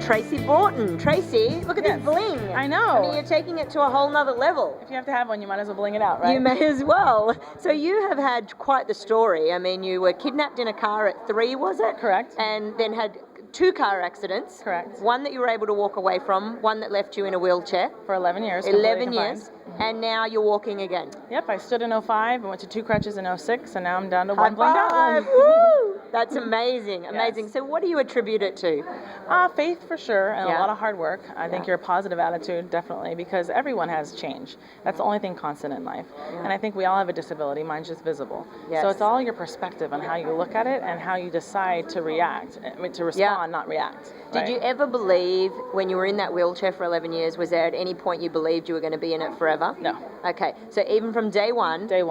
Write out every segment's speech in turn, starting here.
Tracy Broughton. Tracy, look at this bling. I know. I mean, you're taking it to a whole nother level. If you have to have one, you might as well bling it out, right? You may as well. So you have had quite the story. I mean, you were kidnapped in a car at 3, was it? Correct. And then had 2 car accidents. Correct. One that you were able to walk away from, one that left you in a wheelchair. For 11 years. 11 years. And now you're walking again. Yep, I stood in 05 and went to 2 crutches in 06, and now I'm down to High one blinged out five. one. Woo! That's amazing, amazing. Yes. So what do you attribute it to? Faith for sure, and Yeah. a lot of hard work. I think your positive attitude, definitely, because everyone has change. That's the only thing constant in life. And I think we all have a disability. Mine's just visible. Yes. So it's all your perspective on how you look at it and how you decide to react. I mean, to respond, not react. Did you ever believe, when you were in that wheelchair for 11 years, was there at any point you believed you were going to be in it forever? No. Okay, so even from day one, Day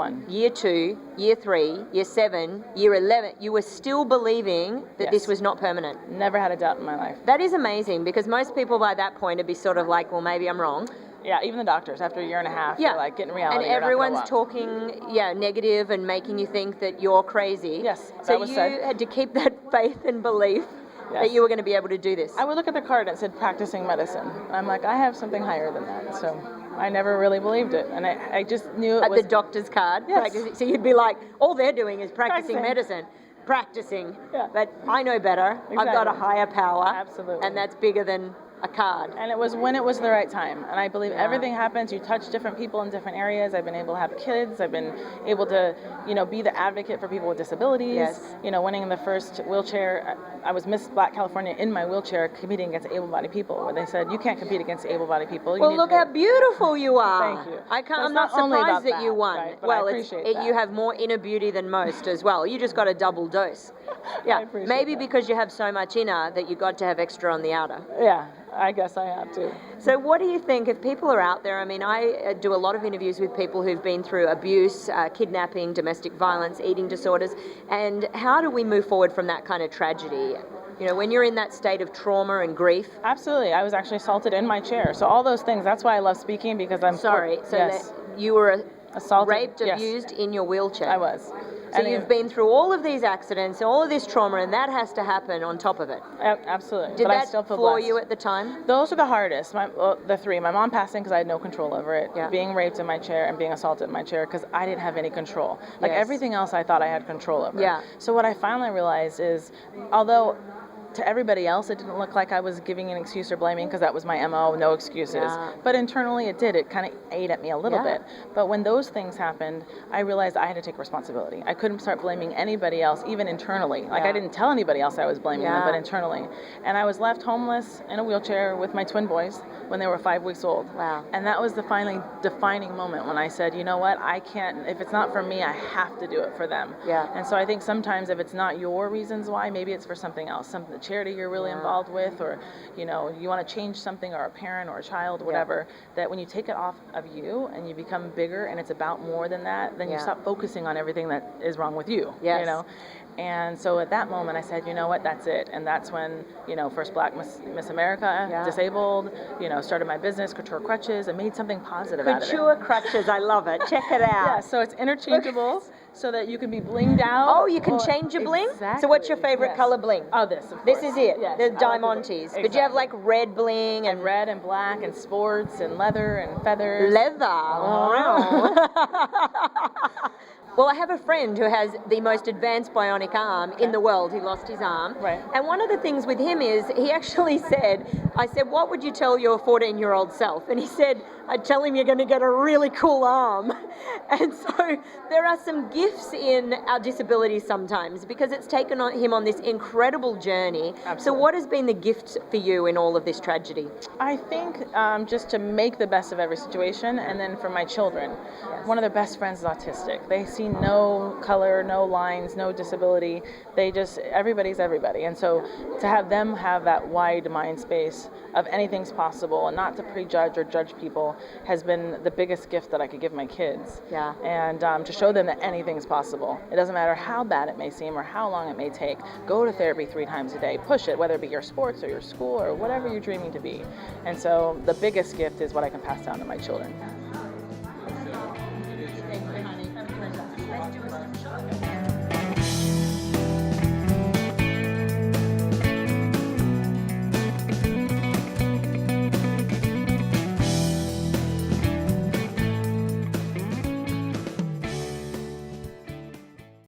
2, year 3, year 7, year 11, you were still believing that this was not permanent. Never had a doubt in my life. That is amazing, because most people by that point would be sort of like, well, maybe I'm wrong. Yeah, even the doctors, after a year and a half, they're like, getting reality. And everyone's talking, negative and making you think that you're crazy. Yes, so that was you said. had to keep that faith and belief that you were going to be able to do this. I would look at the card and it said practicing medicine. And I'm like, I have something higher than that. So I never really believed it. And I just knew it at was... the doctor's card. Yes. Practicing. So you'd be like, all they're doing is practicing medicine. Practicing. Yeah. But I know better. Exactly. I've got a higher power. Absolutely. And that's bigger than a card. And it was when it was the right time. And I believe everything happens. You touch different people in different areas. I've been able to have kids. I've been able to, be the advocate for people with disabilities. Yes. Winning the first wheelchair. I was Miss Black California in my wheelchair competing against able-bodied people, where they said, you can't compete against able-bodied people. Well, look how beautiful you are. Thank you. I'm not surprised that you won. Right? But well, I appreciate that. You have more inner beauty than most as well. You just got a double dose. Yeah, I appreciate maybe that. because you have so much inner that you got to have extra on the outer. Yeah, I guess I have to. So what do you think, if people are out there, I mean, I do a lot of interviews with people who've been through abuse, kidnapping, domestic violence, eating disorders, and how do we move forward from that kind of tragedy? When you're in that state of trauma and grief. Absolutely. I was actually assaulted in my chair. So all those things, that's why I love speaking, because I'm... Sorry, so yes. that you were assaulted, raped, abused in your wheelchair. I was. So you've been through all of these accidents, all of this trauma, and that has to happen on top of it. Absolutely. Did but I that still feel floor blessed. you at the time? Those are the hardest. The 3. My mom passing because I had no control over it. Yeah. Being raped in my chair and being assaulted in my chair because I didn't have any control. Like Yes. everything else I thought I had control over. Yeah. So what I finally realized is, although to everybody else it didn't look like I was giving an excuse or blaming, because that was my MO, no excuses. Yeah. But internally it did. It kind of ate at me a little bit. But when those things happened, I realized I had to take responsibility. I couldn't start blaming anybody else, even internally. Like I didn't tell anybody else I was blaming them, but internally. And I was left homeless in a wheelchair with my twin boys when they were 5 weeks old. Wow. And that was the finally defining moment when I said, you know what, I can't, if it's not for me, I have to do it for them. Yeah. And so I think sometimes if it's not your reasons why, maybe it's for something else, the charity you're really involved with, or you want to change something, or a parent or a child, whatever, that when you take it off of you and you become bigger and it's about more than that, then you stop focusing on everything that is wrong with you. Yes. And so at that moment I said, you know what, that's it. And that's when, first Black Ms.America, disabled, started my business, Couture Crutches, and made something positive out of it. Couture Crutches, I love it. Check it out. Yeah, so it's interchangeable so that you can be blinged out. Oh, you can change your bling? Exactly. So what's your favorite color bling? Oh, this, of This course. is it, Yes, the I like diamantes. Exactly. But you have like red bling and red and black and sports and leather and feathers. leather. Well, I have a friend who has the most advanced bionic arm in the world. He lost his arm. Right. And one of the things with him is he actually said, I said, what would you tell your 14-year-old self? And he said, I'd tell him you're going to get a really cool arm. And so there are some gifts in our disabilities sometimes, because it's taken him on this incredible journey. Absolutely. So what has been the gift for you in all of this tragedy? I think just to make the best of every situation, and then for my children. One of their best friends is autistic. They see no color, no lines, no disability. Everybody's everybody. And so to have them have that wide mind space of anything's possible and not to prejudge or judge people has been the biggest gift that I could give my kids. Yeah. And to show them that anything's possible. It doesn't matter how bad it may seem or how long it may take. Go to therapy 3 times a day. Push it, whether it be your sports or your school or whatever you're dreaming to be. And so the biggest gift is what I can pass down to my children. Thank you, honey. Have a pleasure. Let's do a snapshot.